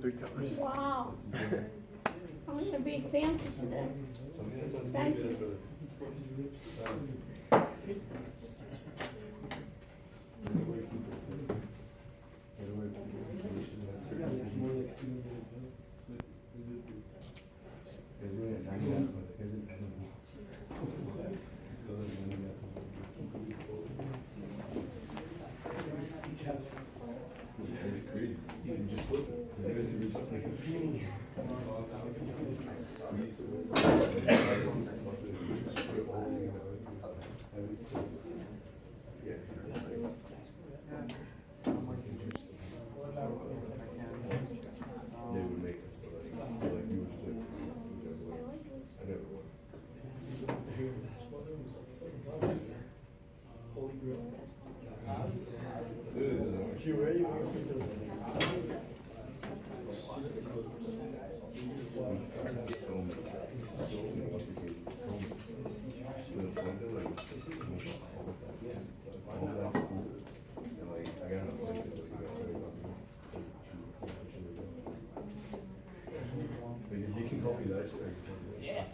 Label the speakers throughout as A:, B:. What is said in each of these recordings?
A: 3 colors.
B: Wow. I'm gonna be fancy today. Thank you.
C: You can call me that shit. Yeah.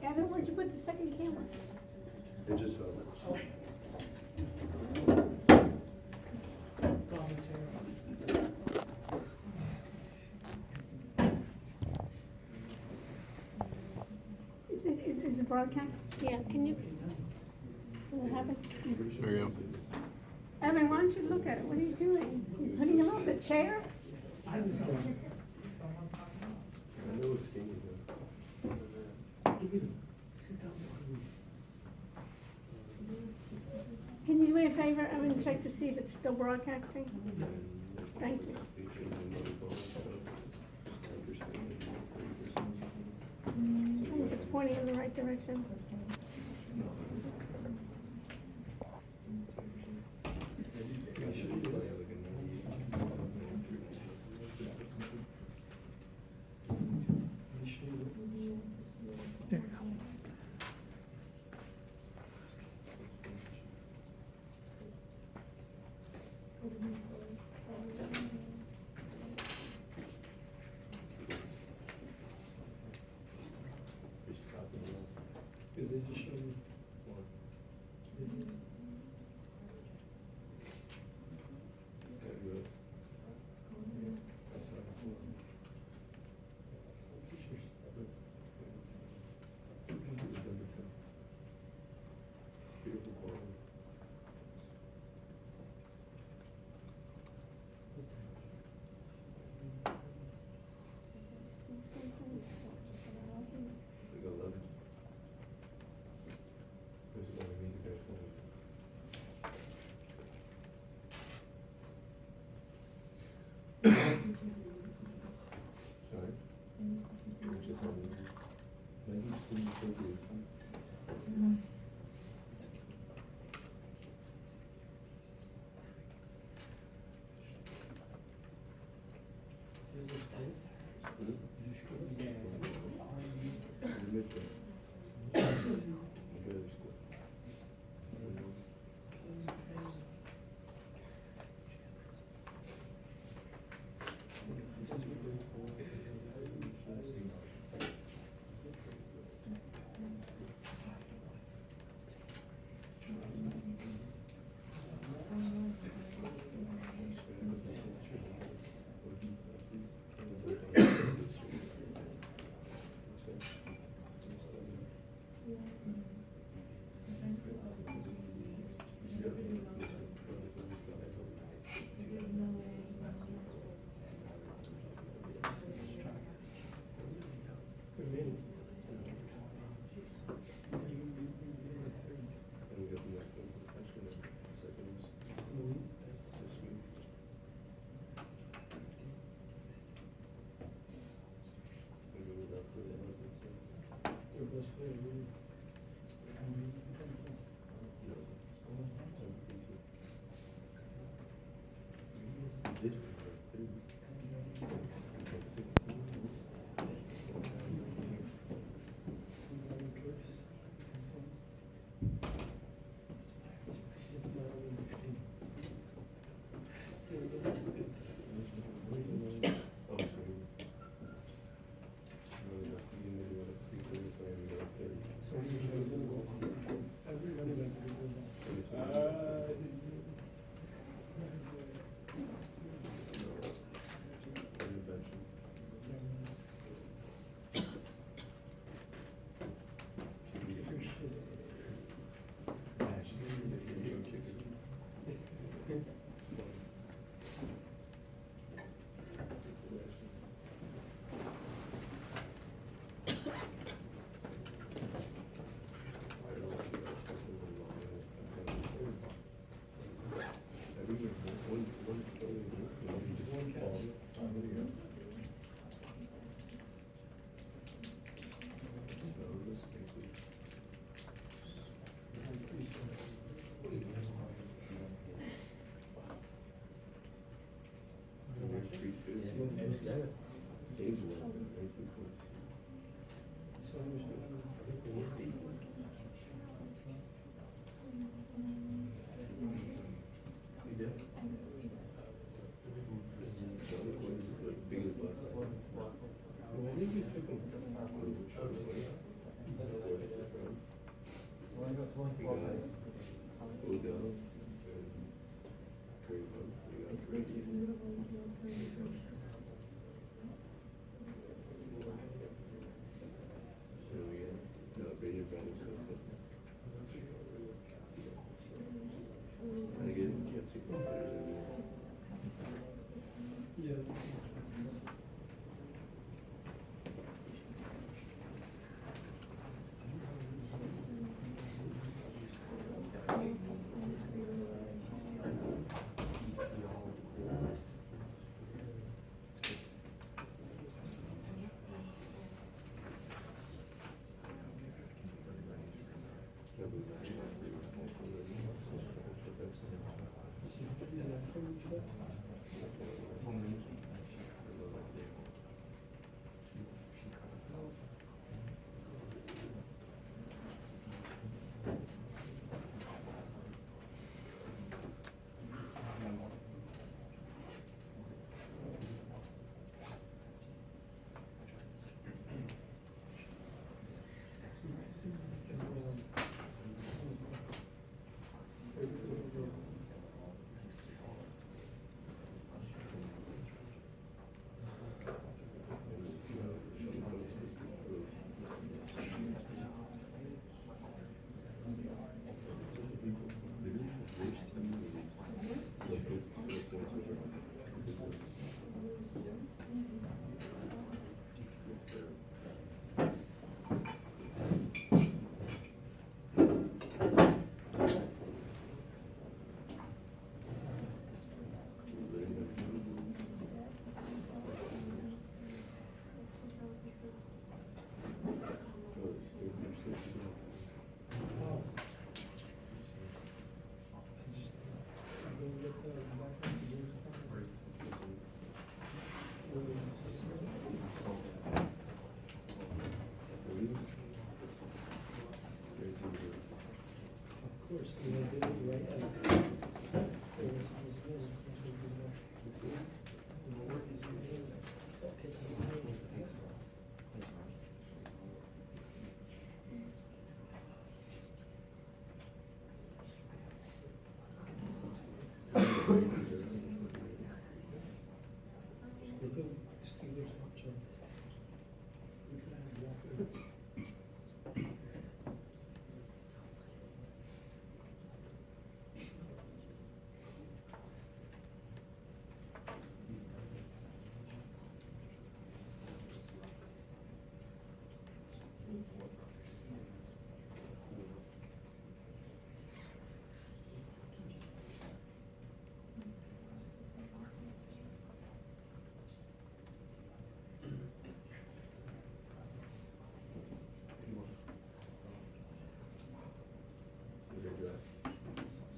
B: Evan, where'd you put the second camera?
C: It just felt like.
B: Is it broadcast? Yeah, can you? So what happened?
A: There you go.
B: Evan, why don't you look at it? What are you doing? You putting it on the chair?
C: I know it's skinny though.
B: Can you do me a favor, Evan, check to see if it's still broadcasting? Thank you. And if it's pointing in the right direction. There we go.
A: Because they just showed me.
C: Beautiful quality. They got 11. There's only me to go forward. Sorry? You're just on the- maybe it's in the focus.
A: Is this cool?
C: Hmm?
A: Is this cool? Yeah.
C: In the midpoint. Very school.
A: For me.
C: And we got the next one, actually, the second one, this week. Maybe we'll go for the other one, so.
A: Their best player, really.
C: No. So, me too. This was like 30. It's like 16. Oh, okay. Really, that's the maybe what a 3:35, we got 30.
A: Everybody went to the
C: Intervention. James won, 19 points. He did? Johnny was like biggest last night.
A: I think he's second.
C: Odell and Craven. We got Craven. So we got, no, Brady advantage, that's it. And again, you can't see from there.
A: Yeah. Of course, you know, they did right as.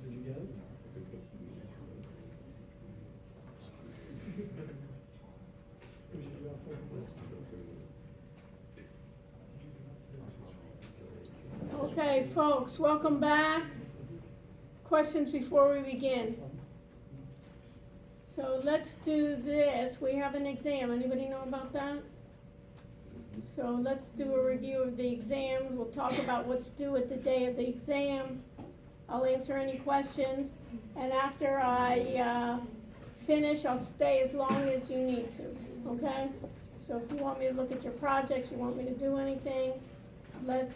A: Did you get it? Who should you offer?
B: Okay, folks, welcome back. Questions before we begin? So let's do this. We have an exam. Anybody know about that? So let's do a review of the exams. We'll talk about what's due at the day of the exam. I'll answer any questions. And after I finish, I'll stay as long as you need to, okay? So if you want me to look at your projects, you want me to do anything, let's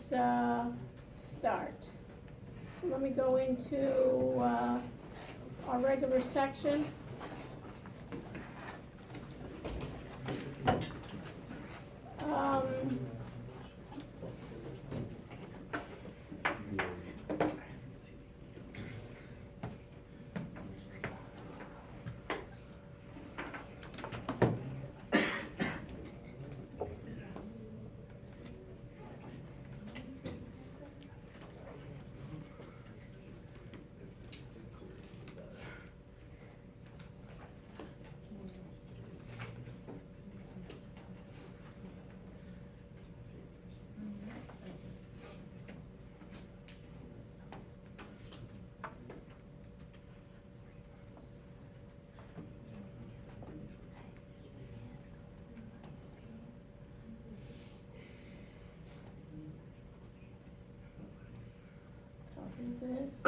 B: start. So let me go into our regular section. This.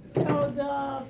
B: So the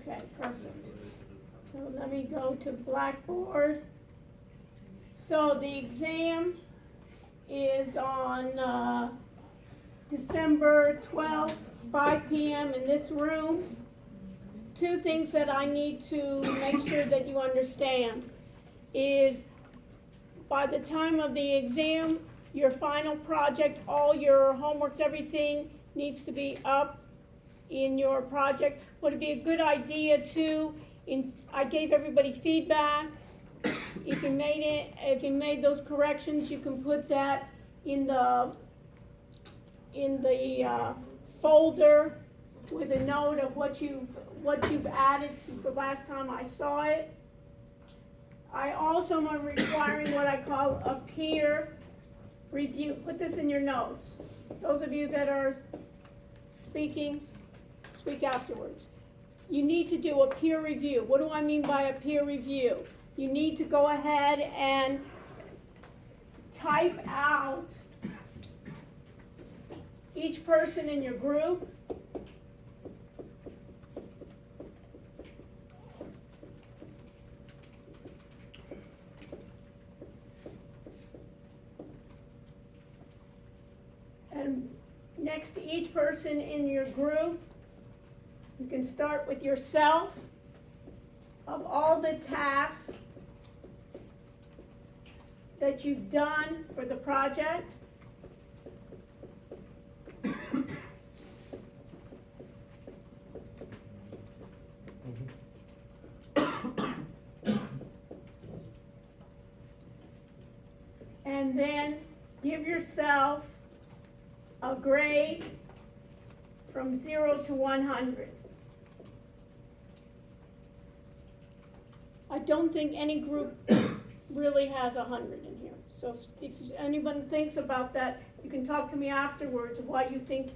B: Okay, perfect. So let me go to Blackboard. So the exam is on December 12th, 5 p.m. in this room. Two things that I need to make sure that you understand is by the time of the exam, your final project, all your homeworks, everything needs to be up in your project. Would it be a good idea to, I gave everybody feedback. If you made those corrections, you can put that in the folder with a note of what you've added since the last time I saw it. I also am requiring what I call a peer review. Put this in your notes. Those of you that are speaking, speak afterwards. You need to do a peer review. What do I mean by a peer review? You need to go ahead and type out each person in your group. And next to each person in your group, you can start with yourself. Of all the tasks that you've done for the project, and then give yourself a grade from 0 to 100. I don't think any group really has 100 in here. So if anyone thinks about that, you can talk to me afterwards why you think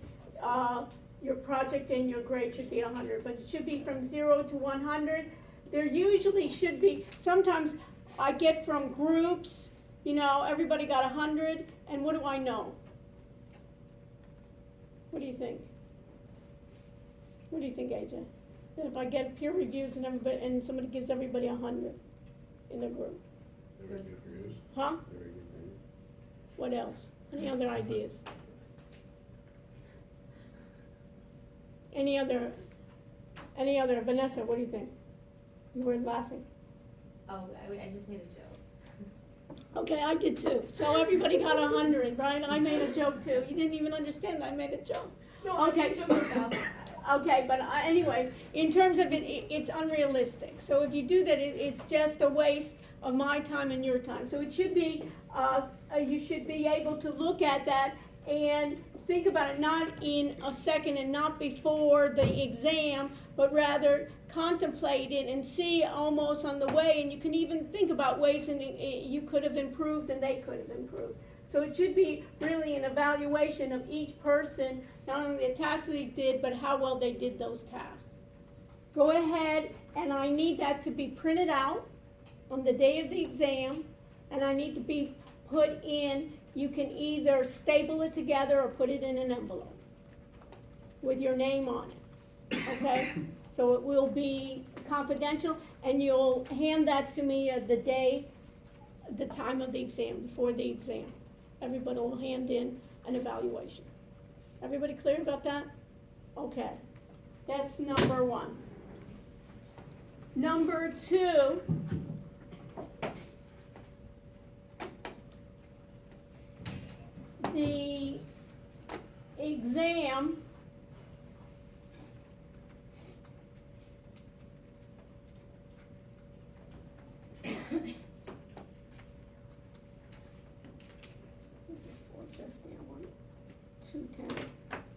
B: your project and your grade should be 100. But it should be from 0 to 100. There usually should be, sometimes I get from groups, everybody got 100, and what do I know? What do you think? What do you think, AJ? If I get peer reviews and somebody gives everybody 100 in the group.
C: Very good reviews.
B: Huh?
C: Very good reviews.
B: What else? Any other ideas? Any other, Vanessa, what do you think? You were laughing.
D: Oh, I just made a joke.
B: Okay, I did too. So everybody got 100, right? I made a joke too. You didn't even understand that I made a joke.
D: No,
B: Okay.
D: I made a joke about that.
B: Okay, but anyway, in terms of it's unrealistic. So if you do that, it's just a waste of my time and your time. So it should be, you should be able to look at that and think about it not in a second and not before the exam, but rather contemplate it and see almost on the way. And you can even think about ways and you could have improved and they could have improved. So it should be really an evaluation of each person, not only the tasks they did, but how well they did those tasks. Go ahead, and I need that to be printed out on the day of the exam, and I need to be put in, you can either staple it together or put it in an envelope with your name on it, okay? So it will be confidential, and you'll hand that to me the time of the exam, before the exam. Everybody will hand in an evaluation. Everybody clear about that? Okay. That's number one. Number two, the exam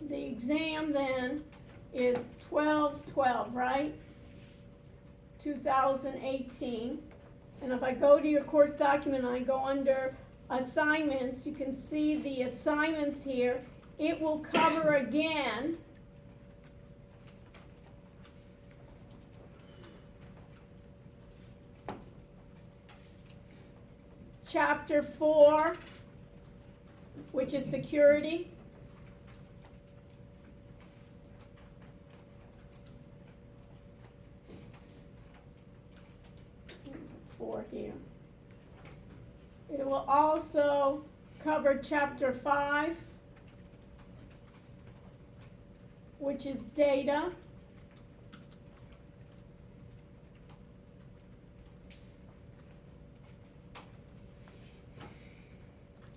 B: the exam then is 12/12, right? 2018. And if I go to your course document and I go under assignments, you can see the assignments here. It will cover again Chapter 4, which is security. here. It will also cover chapter 5, which is data.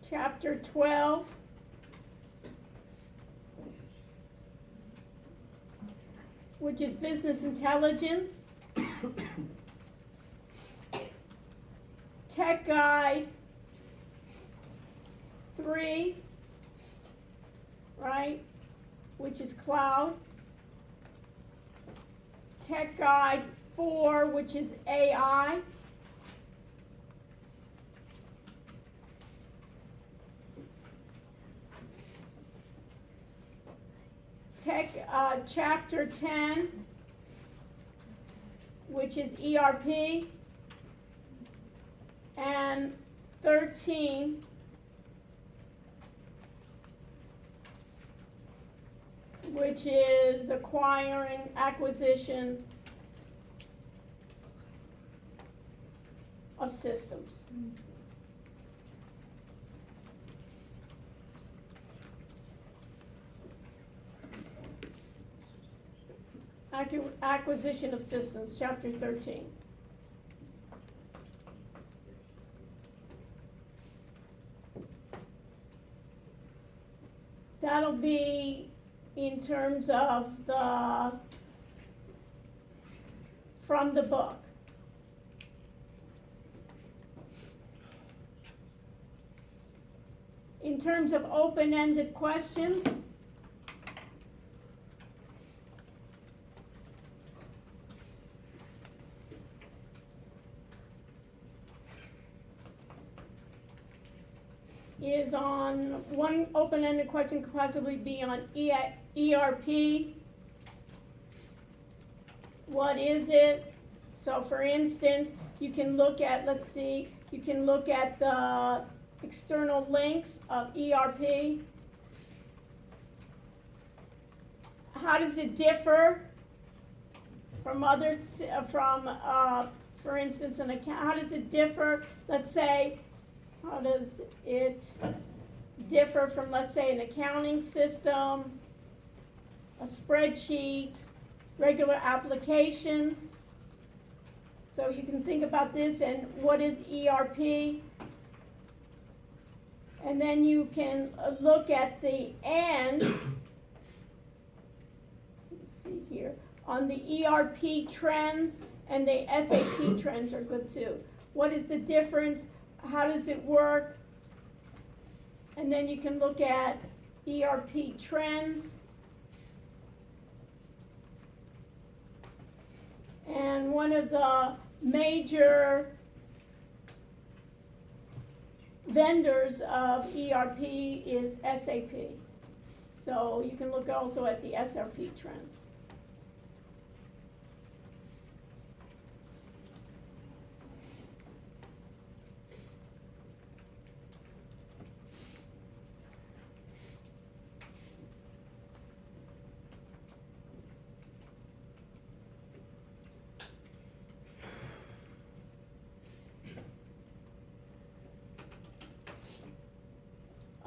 B: Chapter 12, which is business intelligence. Tech Guide 3, right, which is cloud. Tech Guide 4, which is AI. Chapter 10, which is ERP, and 13, which is acquisition of systems. Acquisition of systems, chapter 13. That'll be in terms of from the book. In terms of open-ended questions, is on, one open-ended question could possibly be on ERP. What is it? So for instance, you can look at, let's see, you can look at the external links of ERP. How does it differ from other, for instance, an account? How does it differ, let's say, how does it differ from, let's say, an accounting system, a spreadsheet, regular applications? So you can think about this and what is ERP? And then you can look at the end, let's see here, on the ERP trends, and the SAP trends are good too. What is the difference? How does it work? And then you can look at ERP trends. And one of the major vendors of ERP is SAP. So you can look also at the SAP trends.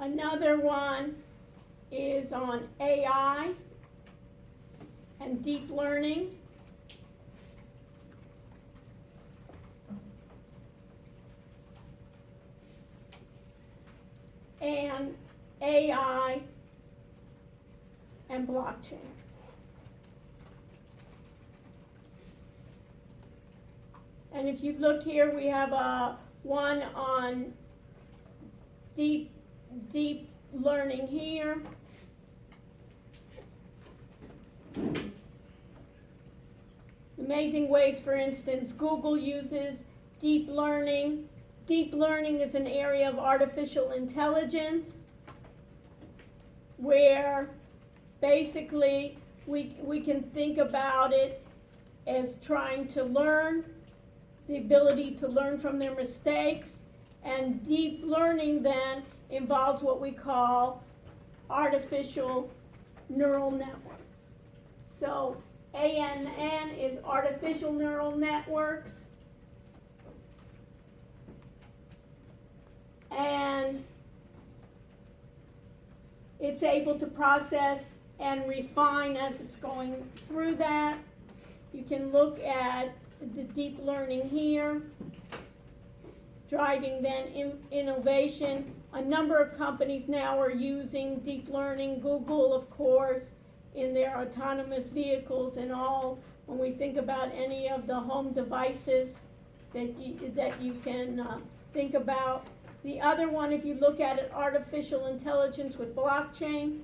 B: Another one is on AI and deep learning. And AI and blockchain. And if you look here, we have one on deep learning here. Amazing ways, for instance, Google uses deep learning. Deep learning is an area of artificial intelligence where basically we can think about it as trying to learn, the ability to learn from their mistakes. And deep learning then involves what we call artificial neural networks. So ANN is artificial neural networks. and it's able to process and refine as it's going through that. You can look at the deep learning here, driving then innovation. A number of companies now are using deep learning, Google of course, in their autonomous vehicles and all. When we think about any of the home devices that you can think about. The other one, if you look at it, artificial intelligence with blockchain.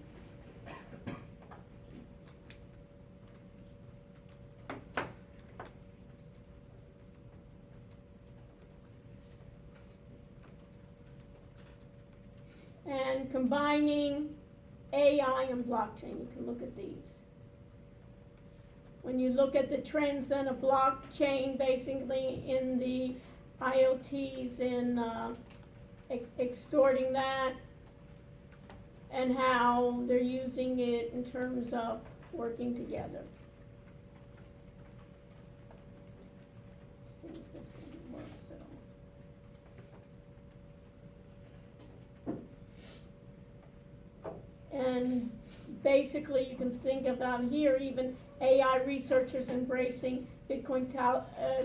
B: And combining AI and blockchain, you can look at these. When you look at the trends then of blockchain, basically in the IoTs and extorting that, and how they're using it in terms of working together. Let's see if this one works at all. And basically you can think about here even AI researchers embracing Bitcoin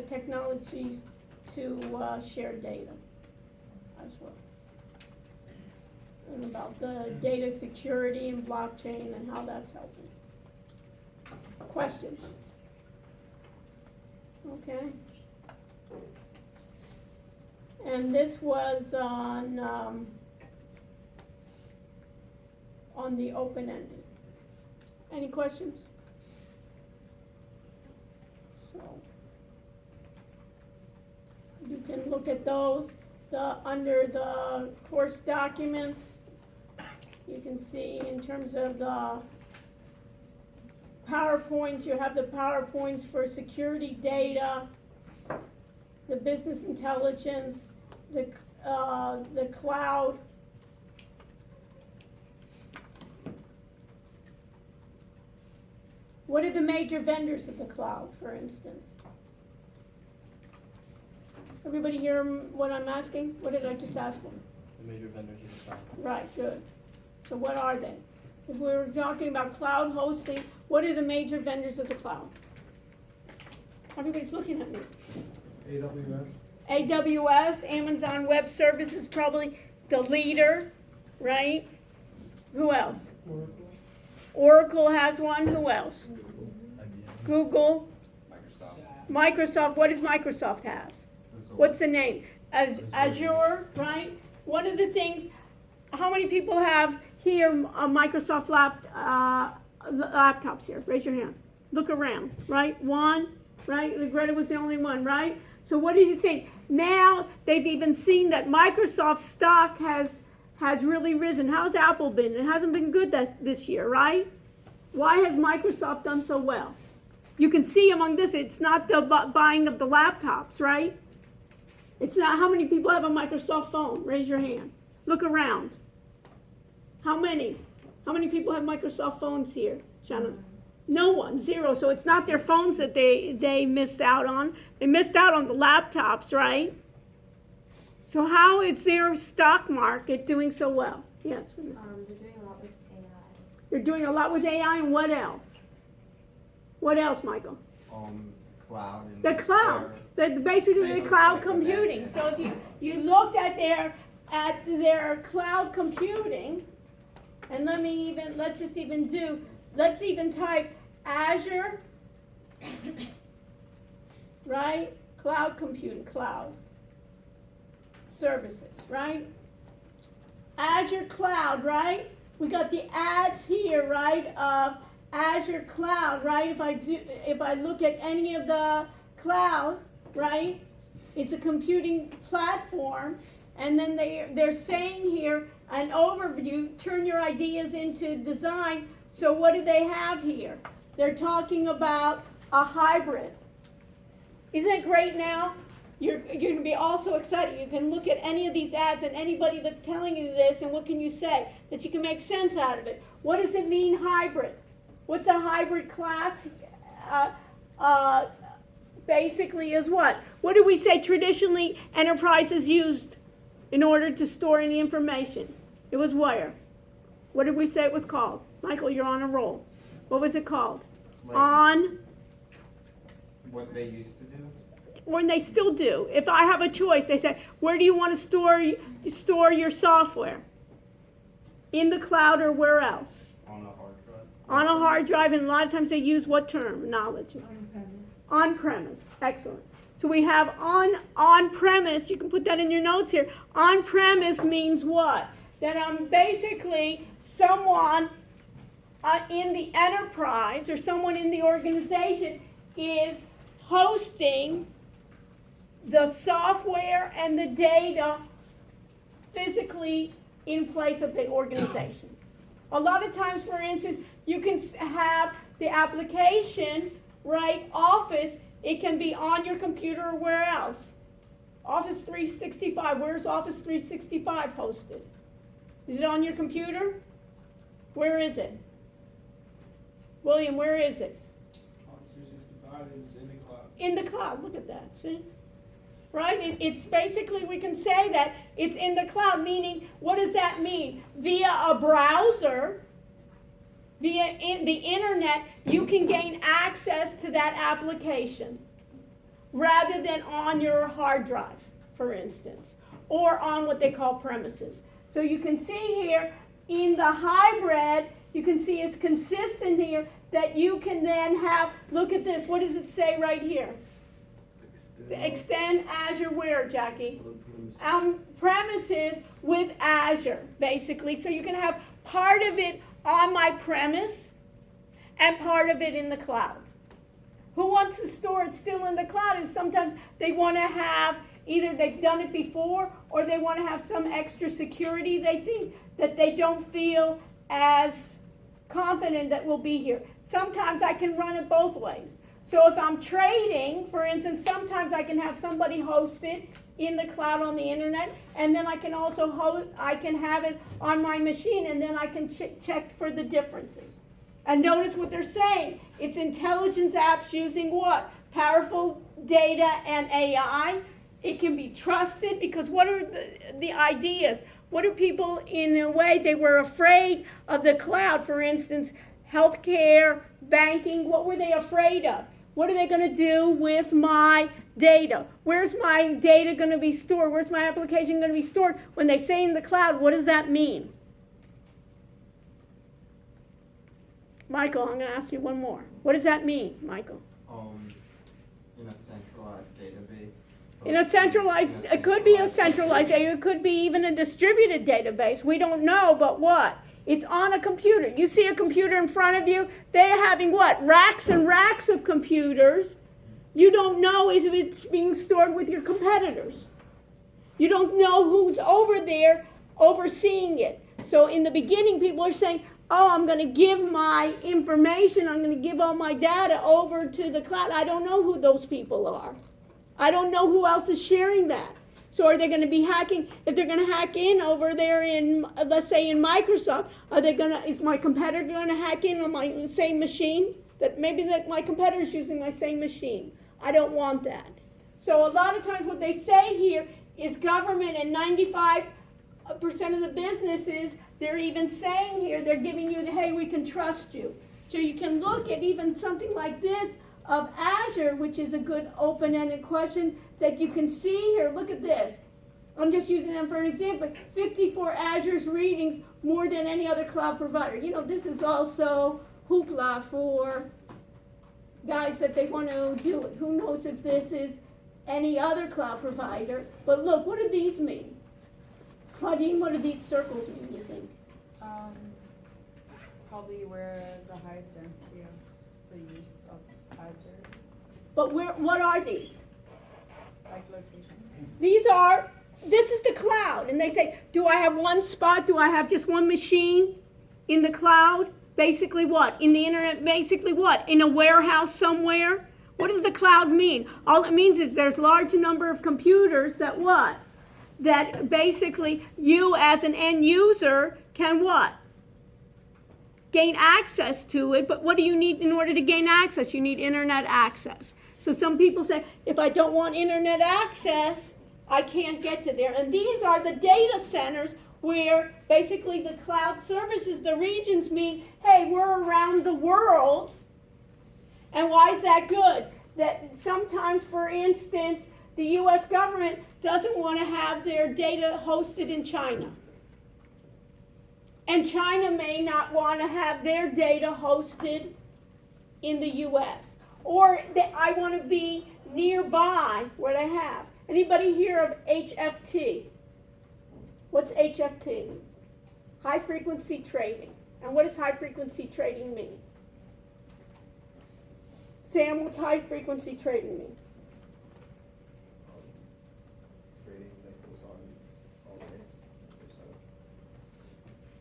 B: technologies to share data as well. And about the data security and blockchain and how that's helping. Questions? Okay. And this was on the open-ended. Any questions? So you can look at those. Under the course documents, you can see in terms of the PowerPoint, you have the PowerPoints for security data, the business intelligence, the cloud. What are the major vendors of the cloud, for instance? Everybody hear what I'm asking? What did I just ask for?
E: The major vendors of the cloud.
B: Right, good. So what are they? If we were talking about cloud hosting, what are the major vendors of the cloud? Everybody's looking at me.
A: AWS.
B: AWS, Amazon Web Services, probably the leader, right? Who else?
A: Oracle.
B: Oracle has one. Who else?
E: IBM.
B: Google.
E: Microsoft.
B: Microsoft. What does Microsoft have? What's the name? Azure, right? One of the things, how many people have here Microsoft laptops here? Raise your hand. Look around, right? One, right? Greta was the only one, right? So what do you think? Now they've even seen that Microsoft stock has really risen. How's Apple been? It hasn't been good this year, right? Why has Microsoft done so well? You can see among this, it's not the buying of the laptops, right? It's not. How many people have a Microsoft phone? Raise your hand. Look around. How many? How many people have Microsoft phones here, Shannon? No one, zero. So it's not their phones that they missed out on. They missed out on the laptops, right? So how is their stock market doing so well? Yes.
D: They're doing a lot with AI.
B: They're doing a lot with AI, and what else? What else, Michael?
E: Cloud. And
B: The cloud. Basically the cloud computing. So if you looked at their cloud computing, and let's even type Azure, right? Cloud computing, cloud services, right? Azure cloud, right? We got the ads here, right, of Azure cloud, right? If I look at any of the cloud, right, it's a computing platform, and then they're saying here an overview, turn your ideas into design. So what do they have here? They're talking about a hybrid. Isn't it great now? You're going to be also excited. You can look at any of these ads and anybody that's telling you this, and what can you say? That you can make sense out of it. What does it mean, hybrid? What's a hybrid class? Basically is what? What do we say traditionally enterprises used? in order to store any information. It was where? What did we say it was called? Michael, you're on a roll. What was it called?
E: Like
B: On,
E: what they used to do?
B: when they still do. If I have a choice, they say, where do you want to store your software? In the cloud or where else?
E: On a hard drive.
B: On a hard drive, and a lot of times they use what term? Knowledge. On-premise. Excellent. So we have on-premise. You can put that in your notes here. On-premise means what? That I'm basically someone in the enterprise or someone in the organization is hosting the software and the data physically in place of the organization. A lot of times, for instance, you can have the application, right, Office, it can be on your computer or where else? Office 365, where's Office 365 hosted? Is it on your computer? Where is it? William, where is it?
F: Office 365 is in the cloud.
B: In the cloud, look at that, see? Right? It's basically, we can say that it's in the cloud, meaning, what does that mean? Via a browser, via the internet, you can gain access to that application rather than on your hard drive, for instance, or on what they call premises. So you can see here, in the hybrid, you can see it's consistent here that you can then have, look at this, what does it say right here? Extend Azure where, Jackie? Premises with Azure, basically. So you can have part of it on my premise and part of it in the cloud. Who wants to store it still in the cloud? And sometimes they want to have, either they've done it before or they want to have some extra security. They think that they don't feel as confident that we'll be here. Sometimes I can run it both ways. So if I'm trading, for instance, sometimes I can have somebody host it in the cloud on the internet, and then I can also have it on my machine, and then I can check for the differences. And notice what they're saying. It's intelligence apps using what? Powerful data and AI. It can be trusted because what are the ideas? What are people, in a way, they were afraid of the cloud, for instance, healthcare, banking, what were they afraid of? What are they going to do with my data? Where's my data going to be stored? Where's my application going to be stored? When they say in the cloud, what does that mean? Michael, I'm going to ask you one more. What does that mean, Michael?
E: In a centralized database.
B: In a centralized, it could be a centralized, it could be even a distributed database. We don't know, but what? It's on a computer. You see a computer in front of you, they're having what? Racks and racks of computers. You don't know if it's being stored with your competitors. You don't know who's over there overseeing it. So in the beginning, people are saying, oh, I'm going to give my information, I'm going to give all my data over to the cloud. I don't know who those people are. I don't know who else is sharing that. So are they going to be hacking? If they're going to hack in over there in, let's say in Microsoft, is my competitor going to hack in on my same machine? That maybe that my competitor is using my same machine. I don't want that. So a lot of times what they say here is government and 95% of the businesses, they're even saying here, they're giving you the, hey, we can trust you. So you can look at even something like this of Azure, which is a good open-ended question that you can see here. Look at this. I'm just using them for an example. 54 Azure's readings, more than any other cloud provider. You know, this is also hoopla for guys that they want to do it. Who knows if this is any other cloud provider. But look, what do these mean? Claudine, what do these circles mean, you think?
G: Probably where the highest density of the use of Azure is,
B: But what are these?
G: like location.
B: This is the cloud. And they say, do I have one spot? Do I have just one machine in the cloud? Basically what? In the internet, basically what? In a warehouse somewhere? What does the cloud mean? All it means is there's large number of computers that what? That basically you as an end user can what? Gain access to it. But what do you need in order to gain access? You need internet access. So some people say, if I don't want internet access, I can't get to there. And these are the data centers where basically the cloud services, the regions mean, hey, we're around the world. And why is that good? That sometimes, for instance, the US government doesn't want to have their data hosted in China. And China may not want to have their data hosted in the US. Or that I want to be nearby what I have. Anybody hear of HFT? What's HFT? High frequency trading. And what does high frequency trading mean? Sam, what's high frequency trading mean?
C: Trading that goes on all day.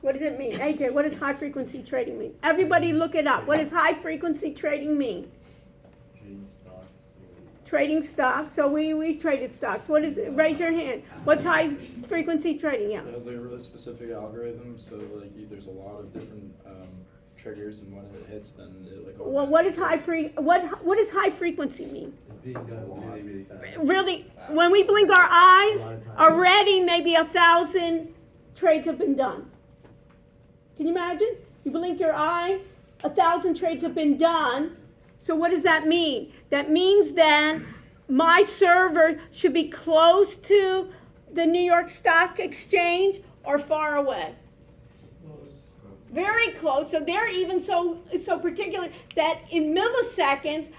B: What does it mean? AJ, what does high frequency trading mean? Everybody look it up. What does high frequency trading mean?
C: Trading stocks.
B: Trading stocks. So we traded stocks. What is it? Raise your hand. What's high frequency trading? Yeah.
H: It has like a really specific algorithm, so like there's a lot of different triggers, and when it hits, then it like.
B: Well, what is what does high frequency mean?
A: It's being done really, really fast.
B: Really, when we blink our eyes, already maybe 1,000 trades have been done. Can you imagine? You blink your eye, 1,000 trades have been done. So what does that mean? That means that my server should be close to the New York Stock Exchange or far away. Very close. So they're even so particular that in milliseconds,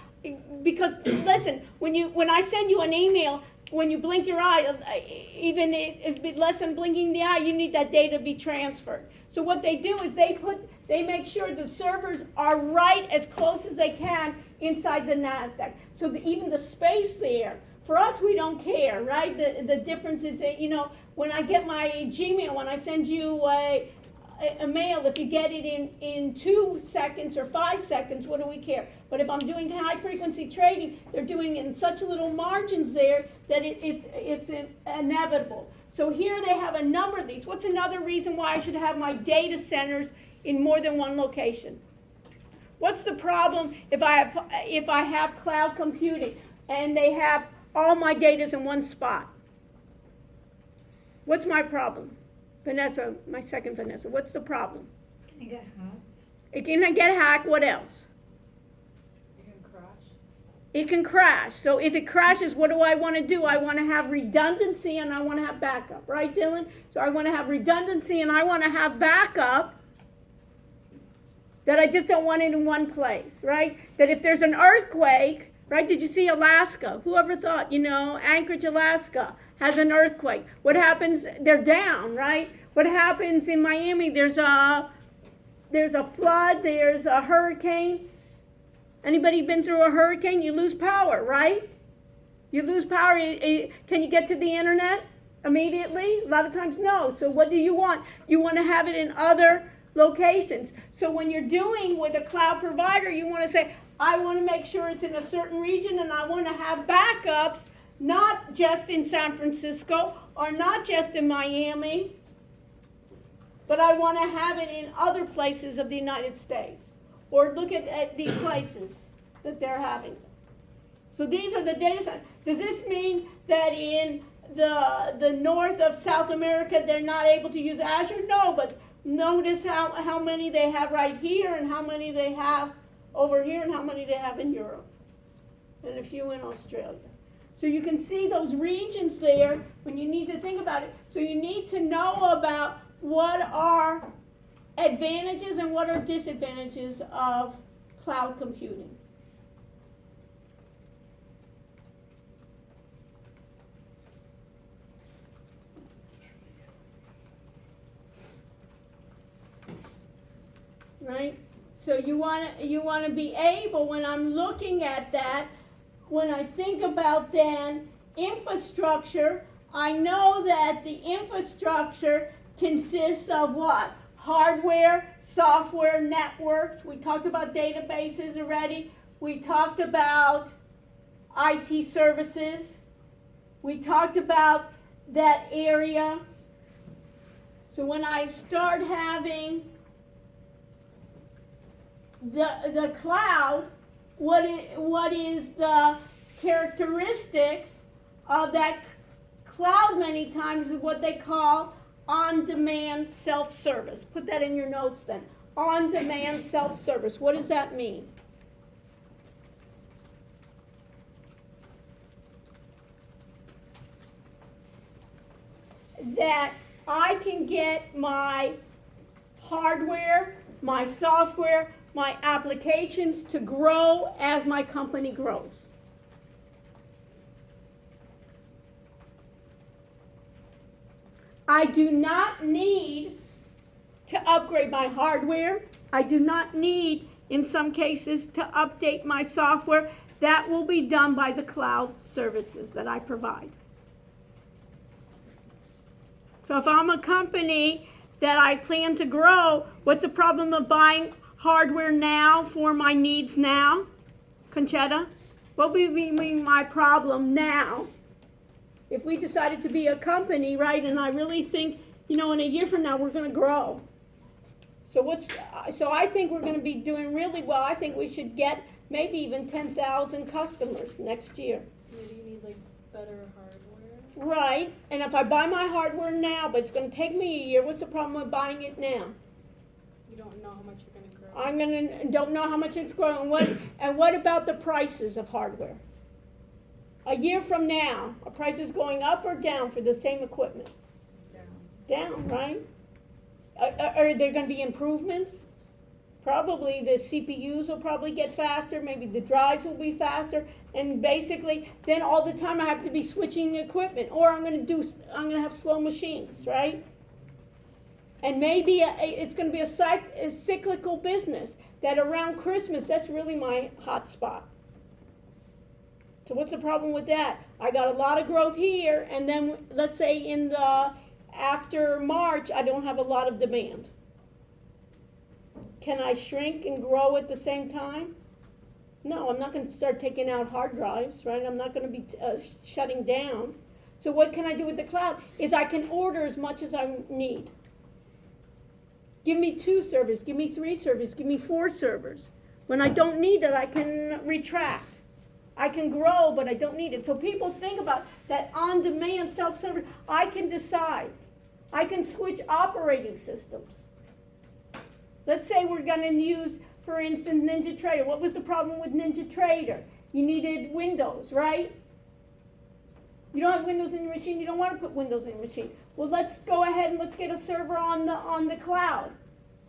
B: because listen, when I send you an email, when you blink your eye, even if it's less than blinking the eye, you need that data to be transferred. So what they do is they make sure the servers are right as close as they can inside the NASDAQ. So even the space there, for us, we don't care, right? The difference is that, when I get my Gmail, when I send you a mail, if you get it in 2 seconds or 5 seconds, what do we care? But if I'm doing high frequency trading, they're doing it in such little margins there that it's inevitable. So here they have a number of these. What's another reason why I should have my data centers in more than one location? What's the problem if I have cloud computing and they have all my data's in one spot? What's my problem? Vanessa, my second Vanessa, what's the problem?
G: Can it get hacked?
B: It can get hacked, what else?
G: It can crash.
B: It can crash. So if it crashes, what do I want to do? I want to have redundancy and I want to have backup, right, Dylan? So I want to have redundancy and I want to have backup, that I just don't want it in one place, right? That if there's an earthquake, right? Did you see Alaska? Whoever thought, Anchorage, Alaska has an earthquake. What happens? They're down, right? What happens in Miami? There's a flood, there's a hurricane. Anybody been through a hurricane? You lose power, right? You lose power. Can you get to the internet immediately? A lot of times, no. So what do you want? You want to have it in other locations. So when you're doing with a cloud provider, you want to say, I want to make sure it's in a certain region and I want to have backups, not just in San Francisco or not just in Miami, but I want to have it in other places of the United States. Or look at these places that they're having. So these are the data centers. Does this mean that in the north of South America they're not able to use Azure? No, but notice how many they have right here and how many they have over here and how many they have in Europe and a few in Australia. So you can see those regions there when you need to think about it. So you need to know about what are advantages and what are disadvantages of cloud computing. Right? So you want to be able, when I'm looking at that, when I think about then infrastructure, I know that the infrastructure consists of what? Hardware, software, networks. We talked about databases already. We talked about IT services. We talked about that area. So when I start having the cloud, what is the characteristics of that Cloud many times is what they call on-demand self-service. Put that in your notes then. On-demand self-service. What does that mean? That I can get my hardware, my software, my applications to grow as my company grows. I do not need to upgrade my hardware. I do not need, in some cases, to update my software. That will be done by the cloud services that I provide. So if I'm a company that I plan to grow, what's the problem of buying hardware now for my needs now? Conchetta? What would be my problem now? If we decided to be a company, right, and I really think, in a year from now we're going to grow. So I think we're going to be doing really well. I think we should get maybe even 10,000 customers next year.
G: Maybe you need like better hardware.
B: Right, and if I buy my hardware now, but it's going to take me a year, what's the problem with buying it now?
G: You don't know how much you're gonna grow.
B: Don't know how much it's growing. And what about the prices of hardware? A year from now, are prices going up or down for the same equipment? Down, right? Are there going to be improvements? Probably the CPUs will probably get faster, maybe the drives will be faster, and basically then all the time I have to be switching equipment, or I'm going to have slow machines, right? And maybe it's going to be a cyclical business that around Christmas, that's really my hot spot. So what's the problem with that? I got a lot of growth here, and then let's say after March, I don't have a lot of demand. Can I shrink and grow at the same time? No, I'm not going to start taking out hard drives, right? I'm not going to be shutting down. So what can I do with the cloud? Is I can order as much as I need. Give me 2 servers, give me 3 servers, give me 4 servers. When I don't need it, I can retract. I can grow, but I don't need it. So people think about that on-demand self-service. I can decide. I can switch operating systems. Let's say we're going to use, for instance, NinjaTrader. What was the problem with NinjaTrader? You needed Windows, right? You don't have Windows in your machine. You don't want to put Windows in your machine. Well, let's go ahead and let's get a server on the cloud.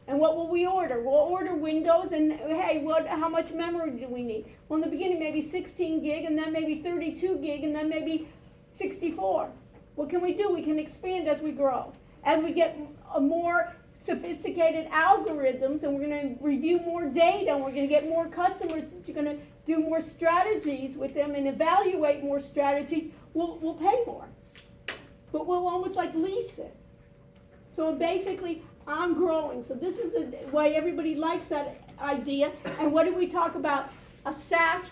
B: And what will we order? We'll order Windows, and hey, how much memory do we need? Well, in the beginning, maybe 16 gig, and then maybe 32 gig, and then maybe 64. What can we do? We can expand as we grow. As we get a more sophisticated algorithms, and we're going to review more data, and we're going to get more customers, you're going to do more strategies with them and evaluate more strategies, we'll pay more. But we'll almost like lease it. So basically, I'm growing. So this is the way everybody likes that idea. And what do we talk about? A SaaS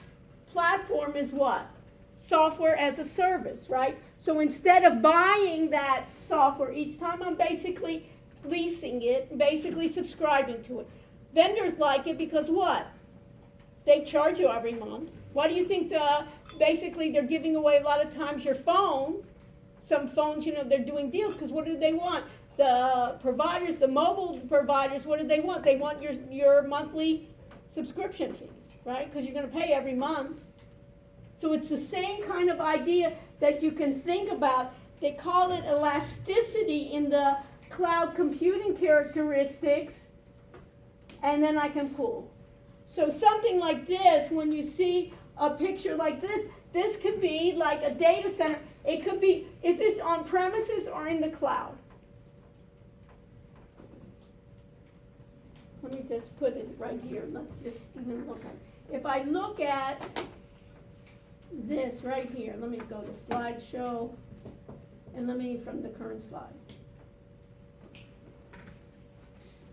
B: platform is what? Software as a service, right? So instead of buying that software each time, I'm basically leasing it, basically subscribing to it. Vendors like it because what? They charge you every month. Why do you think basically they're giving away a lot of times your phone? Some phones, they're doing deals because what do they want? The providers, the mobile providers, what do they want? They want your monthly subscription fees, right? Because you're going to pay every month. So it's the same kind of idea that you can think about. They call it elasticity in the cloud computing characteristics, and then I can pull. So something like this, when you see a picture like this could be like a data center. It could be, is this on premises or in the cloud? Let me just put it right here. Let's just even look at it. If I look at this right here, let me go to slideshow, and let me from the current slide.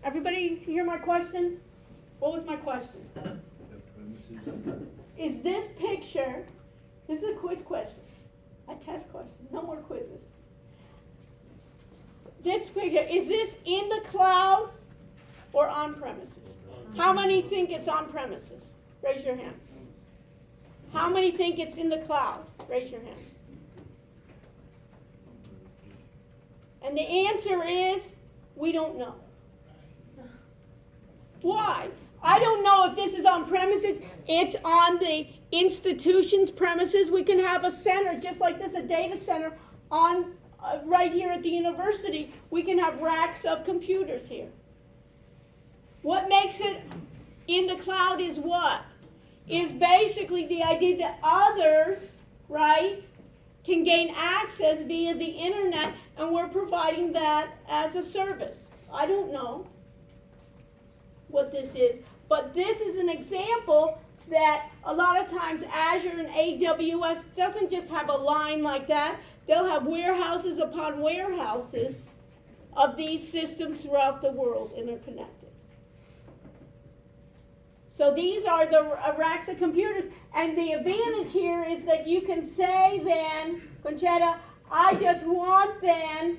B: Everybody hear my question? What was my question? Is this picture, this is a quiz question, a test question, no more quizzes. This picture, is this in the cloud or on premises? How many think it's on premises? Raise your hand. How many think it's in the cloud? Raise your hand. And the answer is, we don't know. Why? I don't know if this is on premises. It's on the institution's premises. We can have a center just like this, a data center on right here at the university. We can have racks of computers here. What makes it in the cloud is what? Is basically the idea that others, right, can gain access via the internet, and we're providing that as a service. I don't know what this is, but this is an example that a lot of times Azure and AWS doesn't just have a line like that. They'll have warehouses upon warehouses of these systems throughout the world interconnected. So these are the racks of computers, and the advantage here is that you can say then, Conchetta, I just want then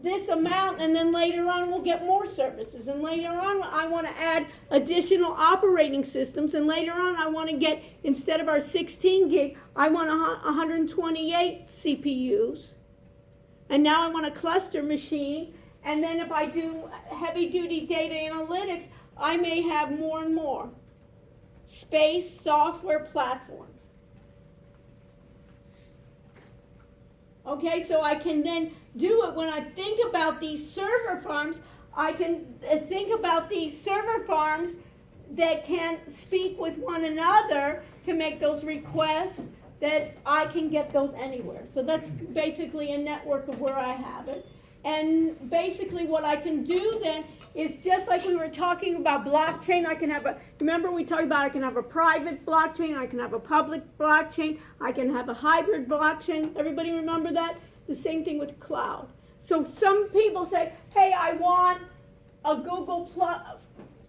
B: this amount, and then later on we'll get more services, and later on I want to add additional operating systems, and later on I want to get, instead of our 16 gig, I want 128 CPUs, and now I want a cluster machine, and then if I do heavy duty data analytics, I may have more and more space software platforms. Okay, so I can then do it when I think about these server farms. I can think about these server farms that can speak with one another, can make those requests, that I can get those anywhere. So that's basically a network of where I have it. And basically what I can do then is just like we were talking about blockchain, I can have remember we talked about I can have a private blockchain, I can have a public blockchain, I can have a hybrid blockchain. Everybody remember that? The same thing with cloud. So some people say, hey, I want a Google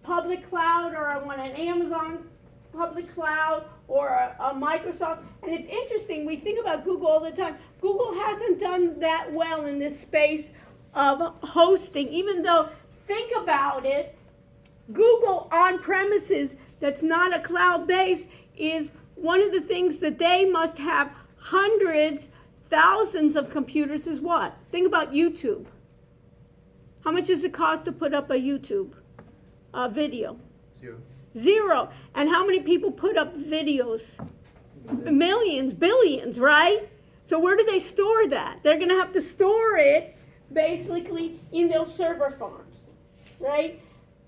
B: public cloud, or I want an Amazon public cloud, or a Microsoft. And it's interesting, we think about Google all the time. Google hasn't done that well in this space of hosting, even though, think about it, Google on premises that's not a cloud base is one of the things that they must have hundreds, thousands of computers is what? Think about YouTube. How much does it cost to put up a YouTube video? Zero. And how many people put up videos? Millions, billions, right? So where do they store that? They're going to have to store it basically in those server farms, right?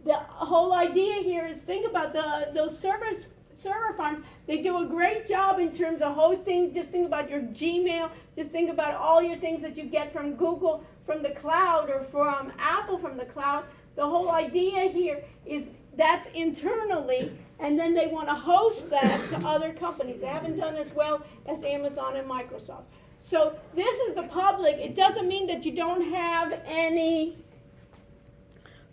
B: The whole idea here is think about those server farms. They do a great job in terms of hosting. Just think about your Gmail. Just think about all your things that you get from Google from the cloud, or from Apple from the cloud. The whole idea here is that's internally, and then they want to host that to other companies. They haven't done as well as Amazon and Microsoft. So this is the public. It doesn't mean that you don't have any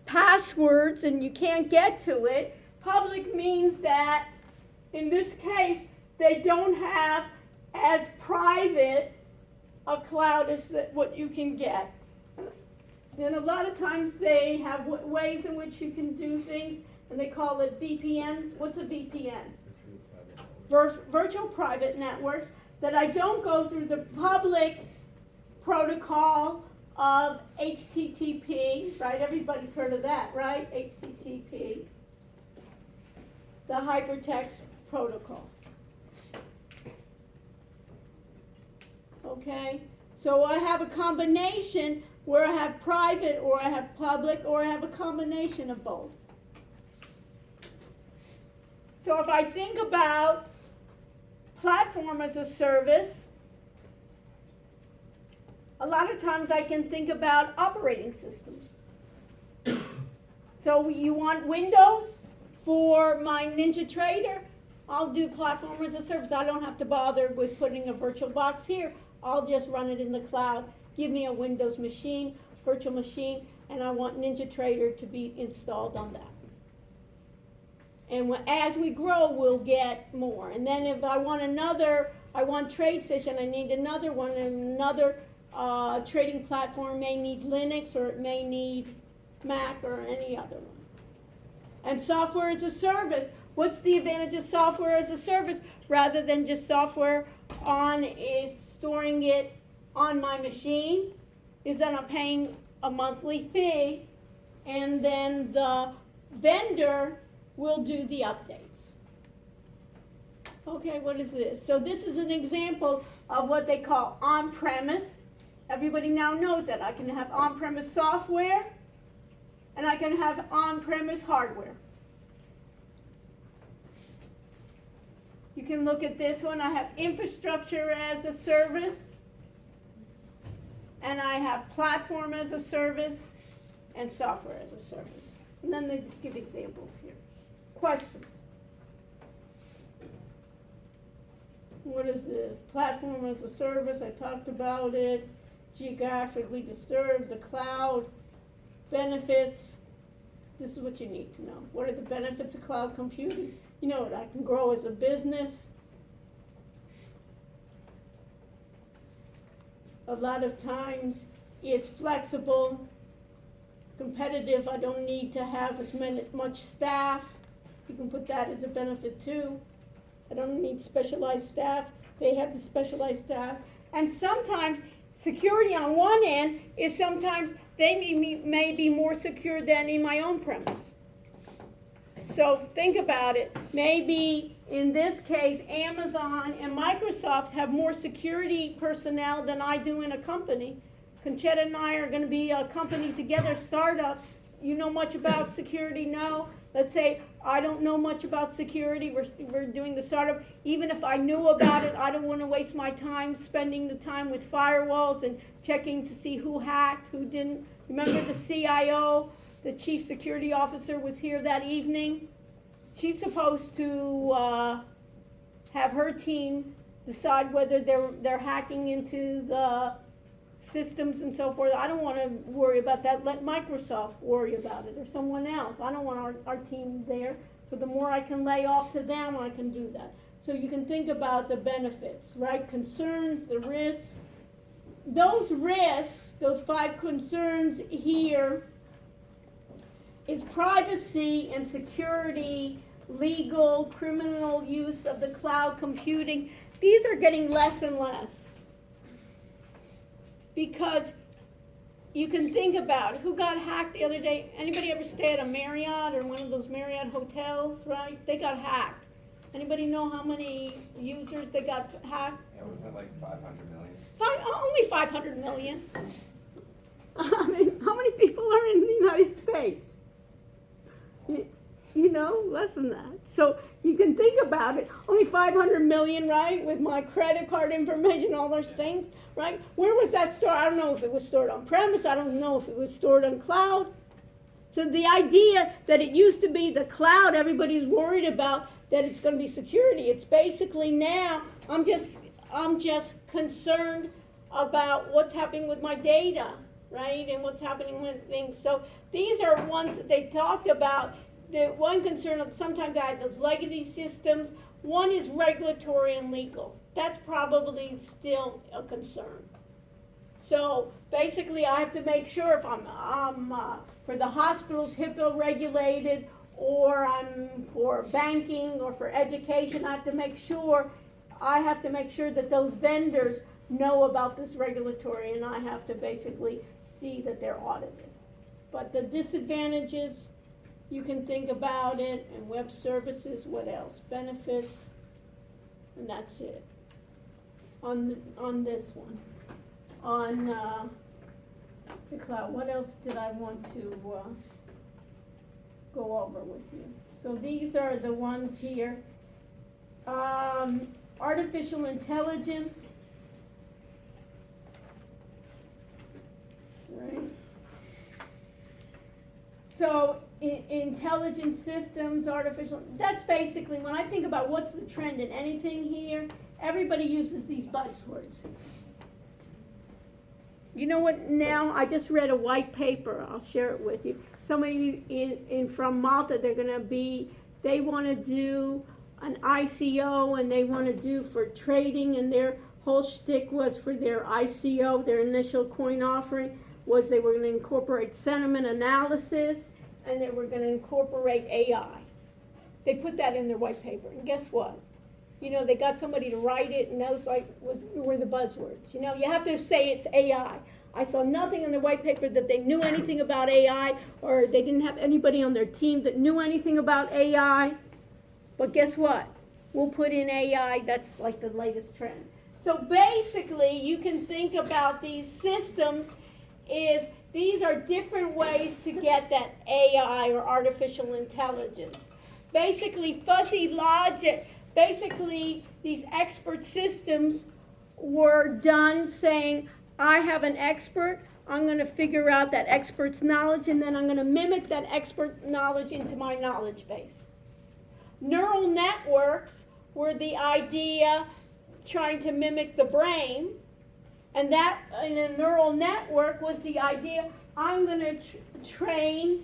B: passwords and you can't get to it. Public means that, in this case, they don't have as private a cloud as what you can get. Then a lot of times they have ways in which you can do things, and they call it VPN. What's a VPN? Virtual private networks, that I don't go through the public protocol of HTTP, right? Everybody's heard of that, right? HTTP, the hypertext protocol. Okay, so I have a combination where I have private, or I have public, or I have a combination of both. So if I think about platform as a service, a lot of times I can think about operating systems. So you want Windows for my NinjaTrader? I'll do platform as a service. I don't have to bother with putting a virtual box here. I'll just run it in the cloud. Give me a Windows machine, virtual machine, and I want NinjaTrader to be installed on that. And as we grow, we'll get more. And then if I want TradeStation, I need another one, and another trading platform may need Linux, or it may need Mac, or any other one. And software as a service. What's the advantage of software as a service rather than just software storing it on my machine? is that I'm paying a monthly fee, and then the vendor will do the updates. Okay, what is this? So this is an example of what they call on-premise. Everybody now knows that. I can have on-premise software, and I can have on-premise hardware. You can look at this one. I have infrastructure as a service, and I have platform as a service, and software as a service. And then they just give examples here. Questions? What is this? Platform as a service, I talked about it. Geographically disturbed, the cloud, benefits. This is what you need to know. What are the benefits of cloud computing? You know what, I can grow as a business. A lot of times it's flexible, competitive. I don't need to have as much staff. You can put that as a benefit too. I don't need specialized staff. They have the specialized staff. And sometimes security on one end is sometimes they may be more secure than in my own premise. So think about it. Maybe in this case, Amazon and Microsoft have more security personnel than I do in a company. Conchetta and I are going to be a company together, startup. You know much about security? No. Let's say I don't know much about security. We're doing the startup. Even if I knew about it, I don't want to waste my time spending the time with firewalls and checking to see who hacked, who didn't. Remember the CIO, the chief security officer, was here that evening. She's supposed to have her team decide whether they're hacking into the systems and so forth. I don't want to worry about that. Let Microsoft worry about it, or someone else. I don't want our team there. So the more I can lay off to them, I can do that. So you can think about the benefits, right? Concerns, the risks. Those risks, those 5 concerns here, is privacy and security, legal, criminal use of the cloud computing. These are getting less and less. Because you can think about who got hacked the other day. Anybody ever stay at a Marriott or one of those Marriott hotels, right? They got hacked. Anybody know how many users they got hacked?
C: Yeah, was that like 500 million?
B: Only 500 million. I mean, how many people are in the United States? You know, less than that. So you can think about it. Only 500 million, right? With my credit card information, all those things, right? Where was that stored? I don't know if it was stored on premise. I don't know if it was stored on cloud. So the idea that it used to be the cloud, everybody's worried about that it's going to be security. It's basically now, I'm just concerned about what's happening with my data, right? And what's happening with things. So these are ones that they talked about. The one concern of sometimes I had those legacy systems. One is regulatory and legal. That's probably still a concern. So basically, I have to make sure if I'm for the hospitals HIPAA regulated, or I'm for banking or for education. I have to make sure that those vendors know about this regulatory, and I have to basically see that they're audited. But the disadvantages, you can think about it, and web services, what else? Benefits, and that's it. On this one. On the cloud, what else did I want to go over with you? So these are the ones here. Artificial intelligence. Right. So intelligent systems, artificial, that's basically, when I think about what's the trend in anything here, everybody uses these buzzwords. You know what, now, I just read a white paper, I'll share it with you. Somebody from Malta, they want to do an ICO, and they want to do for trading, and their whole shtick was for their ICO, their initial coin offering, was they were going to incorporate sentiment analysis, and they were going to incorporate AI. They put that in their white paper, and guess what? You know, they got somebody to write it, and those were the buzzwords. You know, you have to say it's AI. I saw nothing in the white paper that they knew anything about AI, or they didn't have anybody on their team that knew anything about AI. But guess what? We'll put in AI, that's like the latest trend. So basically, you can think about these systems is these are different ways to get that AI or artificial intelligence. Basically, fuzzy logic, basically these expert systems were done saying, I have an expert, I'm going to figure out that expert's knowledge, and then I'm going to mimic that expert knowledge into my knowledge base. Neural networks were the idea trying to mimic the brain, and that in a neural network was the idea, I'm going to train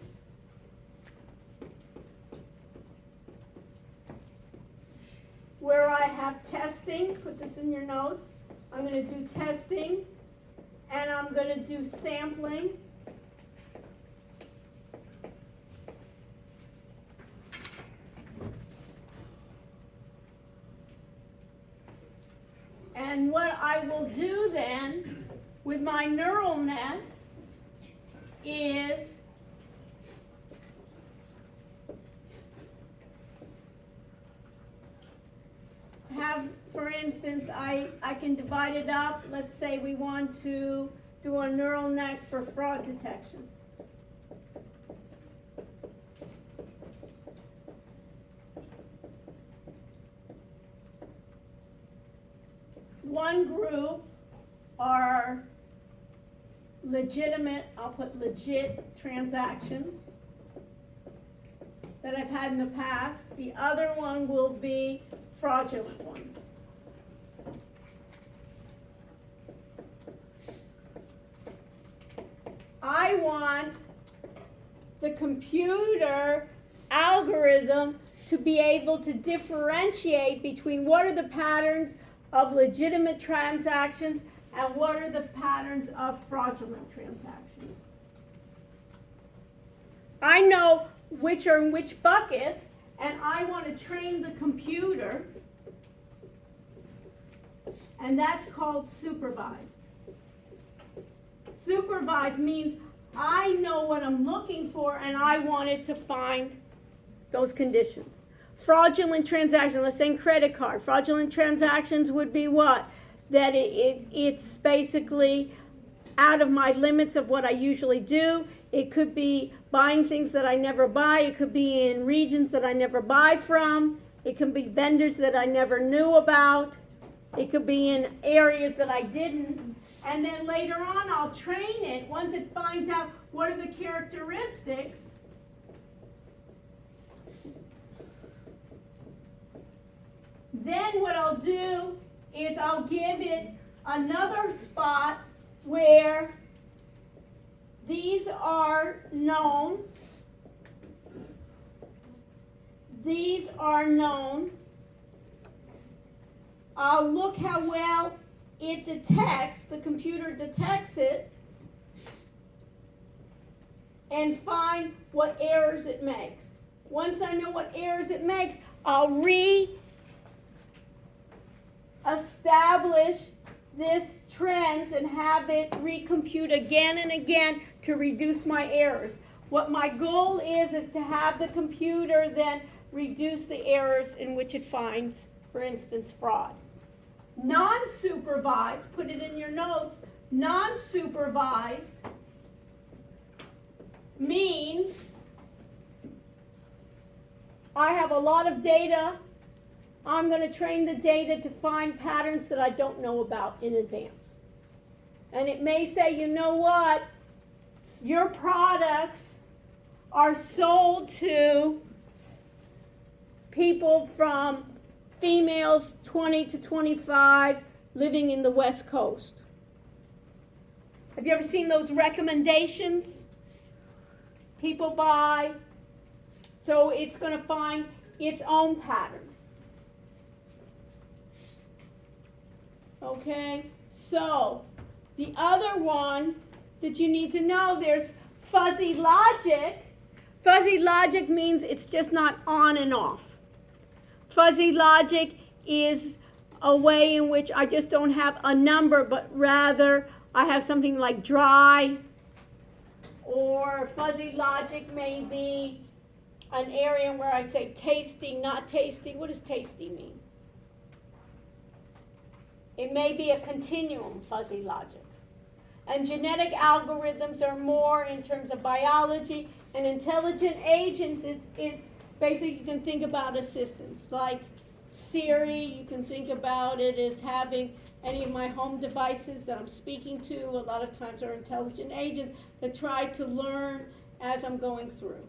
B: where I have testing, put this in your notes, I'm going to do testing, and I'm going to do sampling. And what I will do then with my neural net is have, for instance, I can divide it up. Let's say we want to do a neural net for fraud detection. One group are legitimate, I'll put legit transactions that I've had in the past. The other one will be fraudulent ones. I want the computer algorithm to be able to differentiate between what are the patterns of legitimate transactions and what are the patterns of fraudulent transactions. I know which are in which buckets, and I want to train the computer, and that's called supervised. Supervised means I know what I'm looking for, and I want it to find those conditions. Fraudulent transactions, let's say credit card. Fraudulent transactions would be what? That it's basically out of my limits of what I usually do. It could be buying things that I never buy. It could be in regions that I never buy from. It can be vendors that I never knew about. It could be in areas that I didn't. And then later on, I'll train it. Once it finds out what are the characteristics, then what I'll do is I'll give it another spot where these are known. These are known. I'll look how well it detects, the computer detects it, and find what errors it makes. Once I know what errors it makes, I'll establish this trends and have it recompute again and again to reduce my errors. What my goal is to have the computer then reduce the errors in which it finds, for instance, fraud. Non-supervised, put it in your notes, non-supervised means I have a lot of data. I'm going to train the data to find patterns that I don't know about in advance. And it may say, you know what, your products are sold to people from females 20 to 25 living in the West Coast. Have you ever seen those recommendations? People buy. So it's going to find its own patterns. Okay, so the other one that you need to know, there's fuzzy logic. Fuzzy logic means it's just not on and off. Fuzzy logic is a way in which I just don't have a number, but rather I have something like dry, or fuzzy logic may be an area where I say tasty, not tasty. What does tasty mean? It may be a continuum, fuzzy logic. And genetic algorithms are more in terms of biology, and intelligent agents, it's basically, you can think about assistants like Siri. You can think about it as having any of my home devices that I'm speaking to. A lot of times are intelligent agents that try to learn as I'm going through.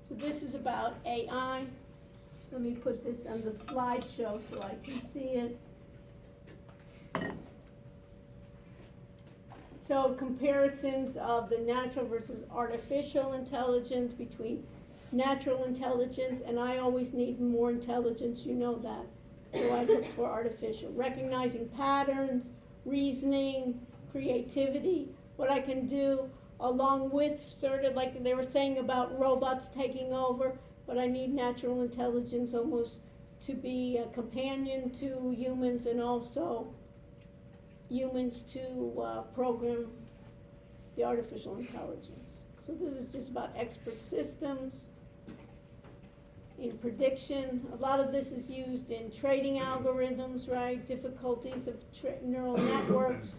B: So this is about AI. Let me put this on the slideshow so I can see it. So comparisons of the natural versus artificial intelligence, between natural intelligence, and I always need more intelligence, you know that. So I look for artificial. Recognizing patterns, reasoning, creativity, what I can do along with sort of like they were saying about robots taking over, but I need natural intelligence almost to be a companion to humans, and also humans to program the artificial intelligence. So this is just about expert systems in prediction. A lot of this is used in trading algorithms, right? Difficulties of neural networks.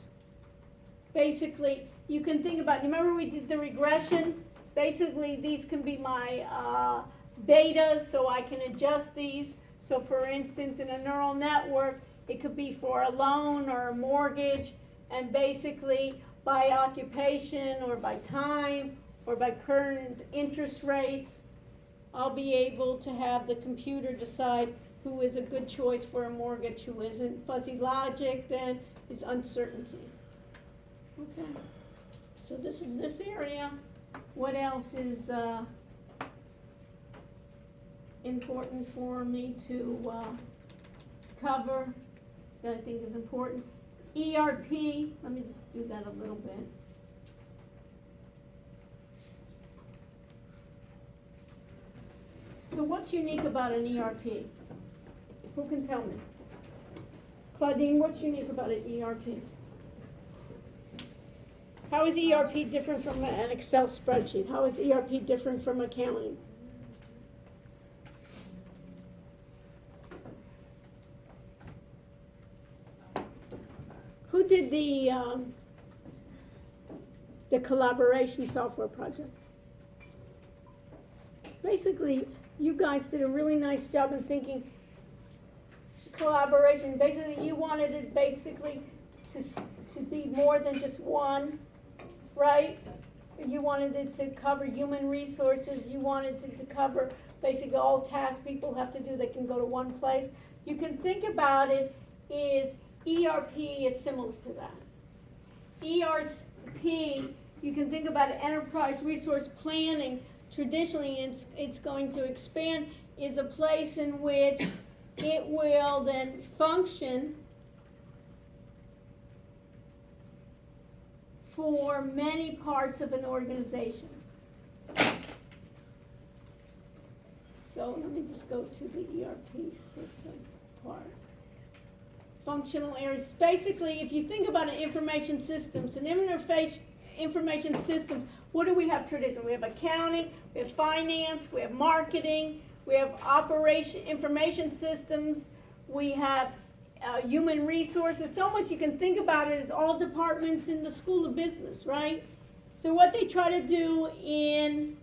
B: Basically, you can think about, remember we did the regression? Basically, these can be my betas, so I can adjust these. So for instance, in a neural network, it could be for a loan or a mortgage, and basically by occupation or by time or by current interest rates, I'll be able to have the computer decide who is a good choice for a mortgage, who isn't. Fuzzy logic then is uncertainty. Okay, so this is this area. What else is important for me to cover that I think is important? ERP, let me just do that a little bit. So what's unique about an ERP? Who can tell me? Claudine, what's unique about an ERP? How is ERP different from an Excel spreadsheet? How is ERP different from accounting? Who did the collaboration software project? Basically, you guys did a really nice job in thinking collaboration. Basically, you wanted it basically to be more than just one, right? You wanted it to cover human resources. You wanted it to cover basically all tasks people have to do that can go to one place. You can think about it is ERP is similar to that. ERP, you can think about enterprise resource planning. Traditionally, it's going to expand, is a place in which it will then function for many parts of an organization. So let me just go to the ERP system part. Functional areas. Basically, if you think about an information systems, information systems, what do we have traditionally? We have accounting, we have finance, we have marketing, we have information systems, we have human resources. It's almost, you can think about it as all departments in the School of Business, right? So what they try to do in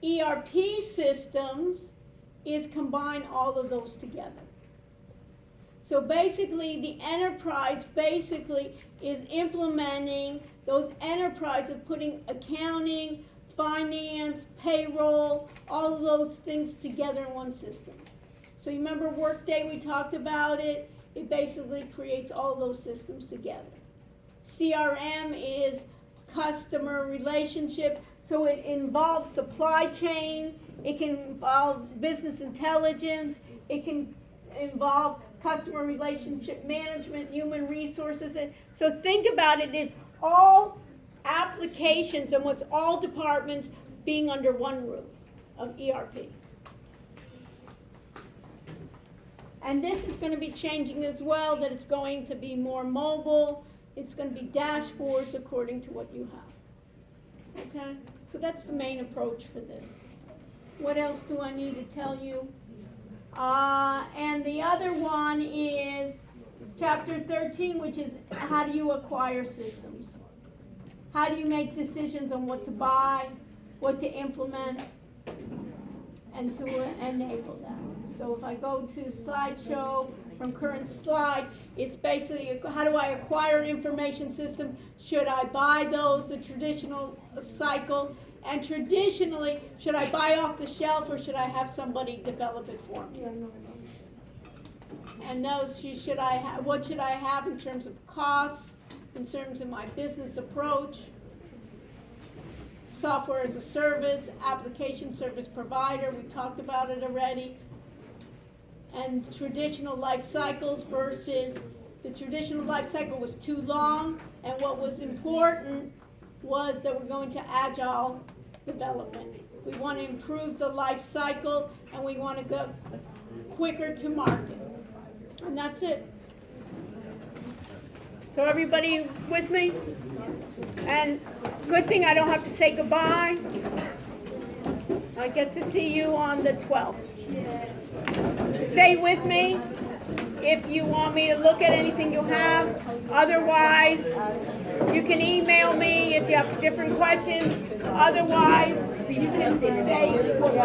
B: ERP systems is combine all of those together. So basically, the enterprise basically is implementing those enterprise of putting accounting, finance, payroll, all of those things together in one system. So you remember Workday, we talked about it. It basically creates all those systems together. CRM is customer relationship, so it involves supply chain, it can involve business intelligence, it can involve customer relationship management, human resources. And so think about it as all applications and what's all departments being under one roof of ERP. And this is gonna be changing as well, that it's going to be more mobile, it's gonna be dashboards according to what you have. Okay, so that's the main approach for this. What else do I need to tell you? And the other one is chapter 13, which is how do you acquire systems? How do you make decisions on what to buy, what to implement, and to enable that? So if I go to slideshow from current slide, it's basically how do I acquire information system? Should I buy those, the traditional cycle? And traditionally, should I buy off the shelf or should I have somebody develop it for me? And those should I what should I have in terms of costs, in terms of my business approach? Software as a service, application service provider, we talked about it already. And traditional life cycles versus the traditional life cycle was too long, and what was important was that we're going to agile development. We want to improve the life cycle and we want to go quicker to market. And that's it. So everybody with me? And good thing I don't have to say goodbye. I get to see you on the 12th. Stay with me if you want me to look at anything you have. Otherwise, you can email me if you have different questions. Otherwise, you can stay what we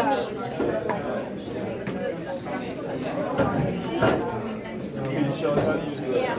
B: need.